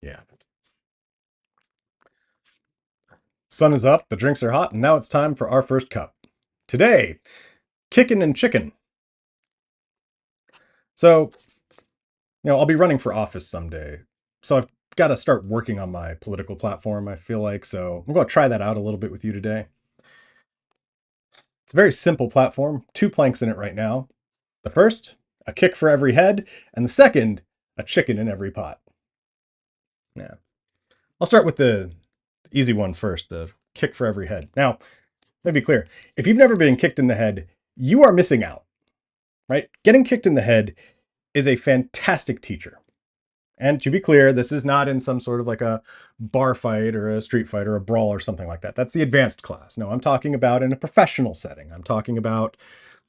Yeah. Sun is up, the drinks are hot, and now it's time for our first cup. Today, kickin' and chicken. So, I'll be running for office someday. So I've got to start working on my political platform, I feel like. So I'm going to try that out a little bit with you today. It's a very simple platform, two planks in it right now. The first, a kick for every head, and the second, a chicken in every pot. Yeah. I'll start with the easy one first, the kick for every head. Now, let me be clear. If you've never been kicked in the head, you are missing out, right? Getting kicked in the head is a fantastic teacher. And to be clear, this is not in some sort of like a bar fight or a street fight or a brawl or something like that. That's the advanced class. No, I'm talking about in a professional setting. I'm talking about,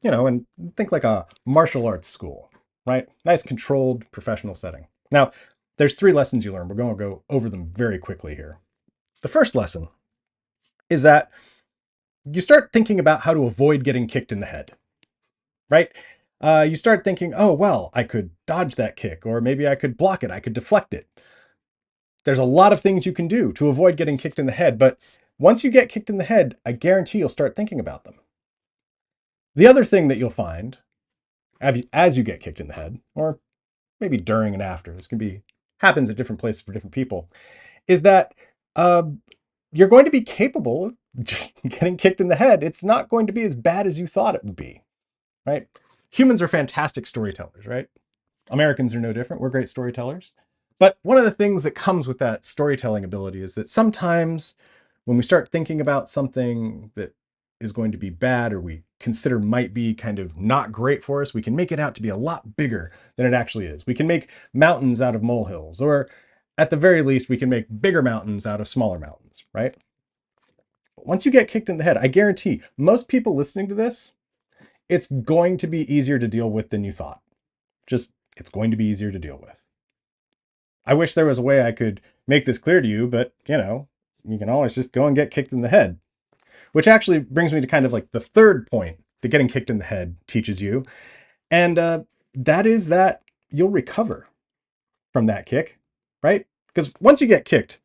and think like a martial arts school, right? Nice controlled professional setting. Now, there's three lessons you learn. We're going to go over them very quickly here. The first lesson is that you start thinking about how to avoid getting kicked in the head, right? You start thinking, oh, well, I could dodge that kick, or maybe I could block it, I could deflect it. There's a lot of things you can do to avoid getting kicked in the head, but once you get kicked in the head, I guarantee you'll start thinking about them. The other thing that you'll find as you get kicked in the head, or maybe during and after, this can be happens at different places for different people, is that uh, you're going to be capable of just getting kicked in the head. It's not going to be as bad as you thought it would be, right? Humans are fantastic storytellers, right? Americans are no different. We're great storytellers. But one of the things that comes with that storytelling ability is that sometimes when we start thinking about something that is going to be bad or we consider might be kind of not great for us, we can make it out to be a lot bigger than it actually is. We can make mountains out of molehills, or at the very least, we can make bigger mountains out of smaller mountains, right? Once you get kicked in the head, I guarantee most people listening to this, it's going to be easier to deal with than you thought. Just, it's going to be easier to deal with. I wish there was a way I could make this clear to you, but you can always just go and get kicked in the head. Which actually brings me to kind of like the third point that getting kicked in the head teaches you. And that is that you'll recover from that kick, right? Because once you get kicked,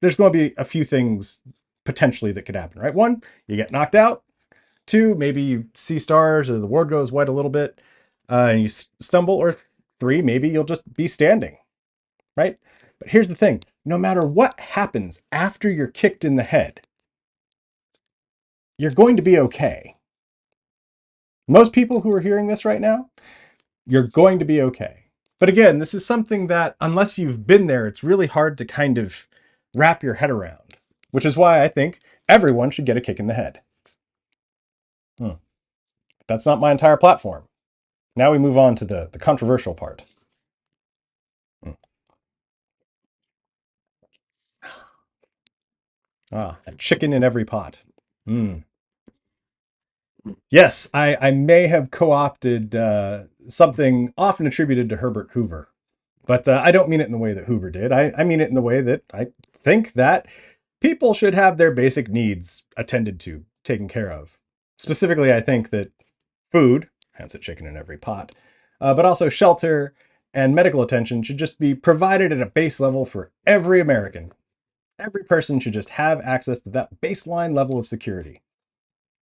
there's going to be a few things potentially that could happen, right? One, you get knocked out. Two, maybe you see stars or the ward goes white a little bit and you stumble. Or three, maybe you'll just be standing, right? But here's the thing. No matter what happens after you're kicked in the head, you're going to be okay. Most people who are hearing this right now, you're going to be okay. But again, this is something that unless you've been there, it's really hard to kind of wrap your head around, which is why I think everyone should get a kick in the head. Hmm. That's not my entire platform. Now we move on to the controversial part. Hmm. A chicken in every pot. Hmm. Yes, I may have co-opted something often attributed to Herbert Hoover. But I don't mean it in the way that Hoover did. I mean it in the way that I think that people should have their basic needs attended to, taken care of. Specifically, I think that food, hence a chicken in every pot, but also shelter and medical attention should just be provided at a base level for every American. Every person should just have access to that baseline level of security.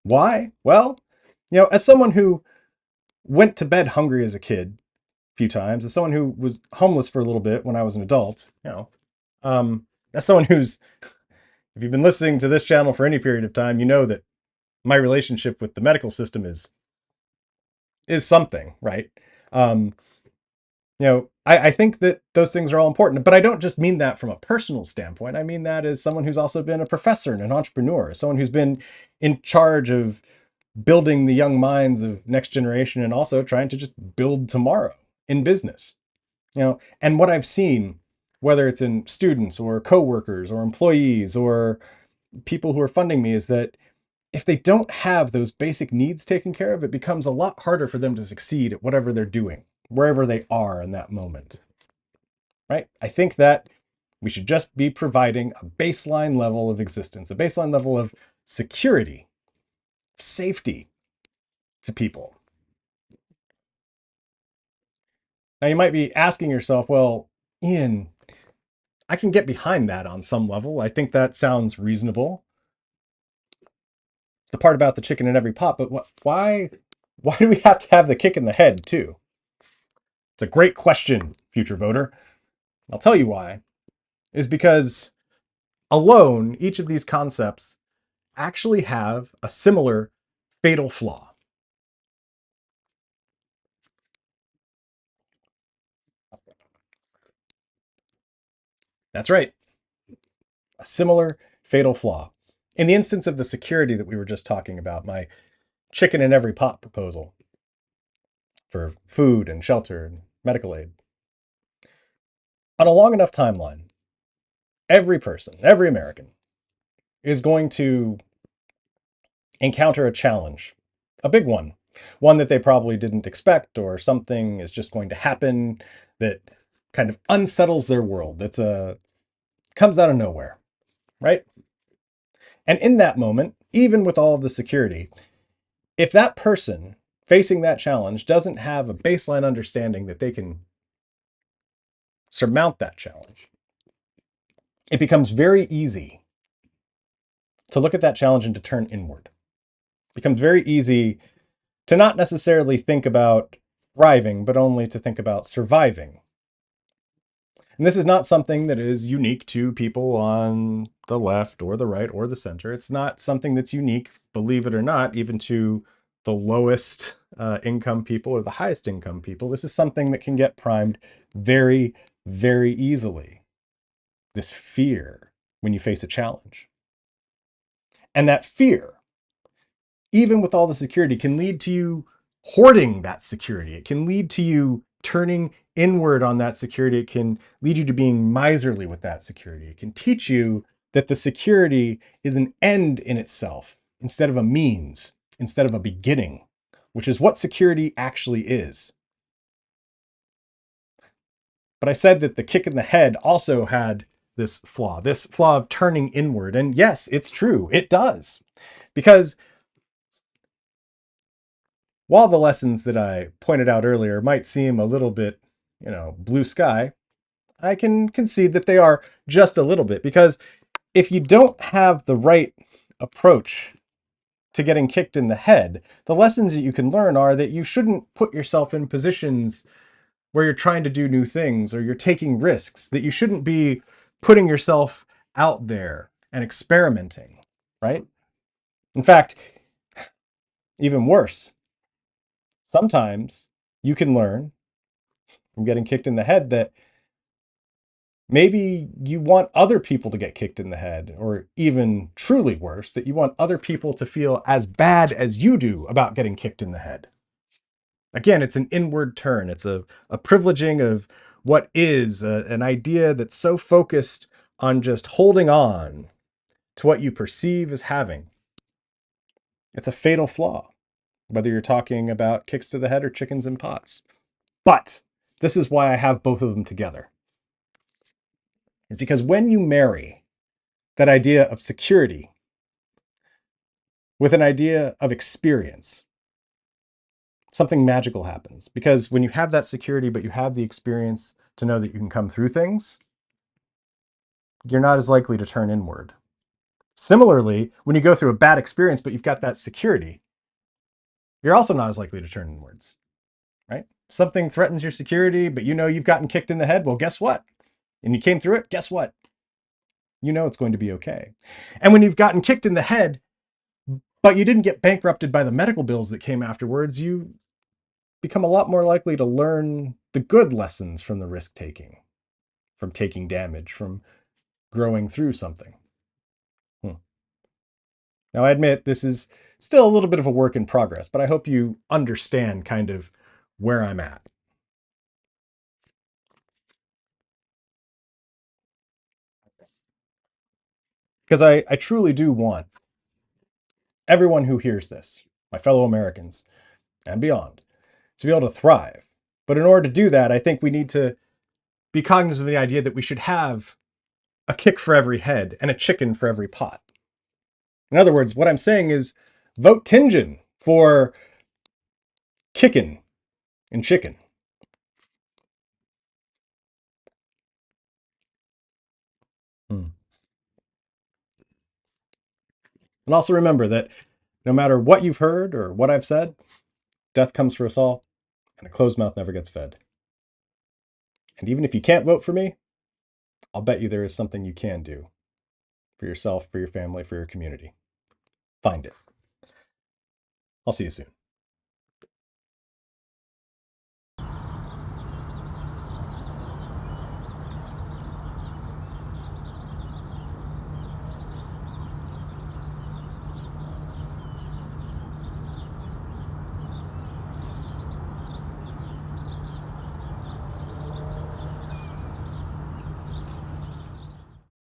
Why? Well, as someone who went to bed hungry as a kid, few times, as someone who was homeless for a little bit when I was an adult, as someone who's, if you've been listening to this channel for any period of time, you know that my relationship with the medical system is something, right? Um, I think that those things are all important, but I don't just mean that from a personal standpoint. I mean that as someone who's also been a professor and an entrepreneur, someone who's been in charge of building the young minds of next generation and also trying to just build tomorrow in business. And what I've seen, whether it's in students or coworkers or employees or people who are funding me, is that if they don't have those basic needs taken care of, it becomes a lot harder for them to succeed at whatever they're doing, wherever they are in that moment. Right? I think that we should just be providing a baseline level of existence, a baseline level of security, safety to people. Now, you might be asking yourself, well, Ian, I can get behind that on some level. I think that sounds reasonable. The part about the chicken in every pot, but why do we have to have the kick in the head too? It's a great question, future voter. I'll tell you why. Is because alone, each of these concepts actually have a similar fatal flaw. That's right, a similar fatal flaw. In the instance of the security that we were just talking about, my chicken in every pot proposal for food and shelter and medical aid, on a long enough timeline, every person, every American, is going to encounter a challenge, a big one that they probably didn't expect, or something is just going to happen that kind of unsettles their world. Comes out of nowhere, right? And in that moment, even with all of the security, if that person facing that challenge doesn't have a baseline understanding that they can surmount that challenge, it becomes very easy to look at that challenge and to turn inward. It becomes very easy to not necessarily think about thriving, but only to think about surviving. And this is not something that is unique to people on the left or the right or the center. It's not something that's unique, believe it or not, even to the lowest income people or the highest income people. This is something that can get primed very, very easily. This fear when you face a challenge. And that fear, even with all the security, can lead to you hoarding that security. It can lead to you turning inward on that security. It can lead you to being miserly with that security. It can teach you that the security is an end in itself instead of a means, instead of a beginning, which is what security actually is. But I said that the kick in the head also had this flaw of turning inward. And yes, it's true. It does. Because while the lessons that I pointed out earlier might seem a little bit, blue sky, I can concede that they are just a little bit, because if you don't have the right approach to getting kicked in the head, the lessons that you can learn are that you shouldn't put yourself in positions where you're trying to do new things or you're taking risks, that you shouldn't be putting yourself out there and experimenting, right? In fact, even worse, sometimes you can learn from getting kicked in the head that maybe you want other people to get kicked in the head, or even truly worse, that you want other people to feel as bad as you do about getting kicked in the head. Again, it's an inward turn. It's a privileging of what is an idea that's so focused on just holding on to what you perceive as having. It's a fatal flaw, whether you're talking about kicks to the head or chickens in pots. But this is why I have both of them together. It's because when you marry that idea of security with an idea of experience, something magical happens. Because when you have that security, but you have the experience to know that you can come through things, you're not as likely to turn inward. Similarly, when you go through a bad experience, but you've got that security, you're also not as likely to turn inwards, right? Something threatens your security, but you know you've gotten kicked in the head. Well, guess what? And you came through it. Guess what? You know it's going to be okay. And when you've gotten kicked in the head, but you didn't get bankrupted by the medical bills that came afterwards, you become a lot more likely to learn the good lessons from the risk taking, from taking damage, from growing through something. Now, I admit this is still a little bit of a work in progress, but I hope you understand kind of where I'm at. Because I truly do want everyone who hears this, my fellow Americans and beyond, to be able to thrive. But in order to do that, I think we need to be cognizant of the idea that we should have a kick for every head and a chicken for every pot. In other words, what I'm saying is vote Tinjin for kickin' and chicken. Hmm. And also remember that no matter what you've heard or what I've said, death comes for us all, and a closed mouth never gets fed. And even if you can't vote for me, I'll bet you there is something you can do for yourself, for your family, for your community. Find it. I'll see you soon.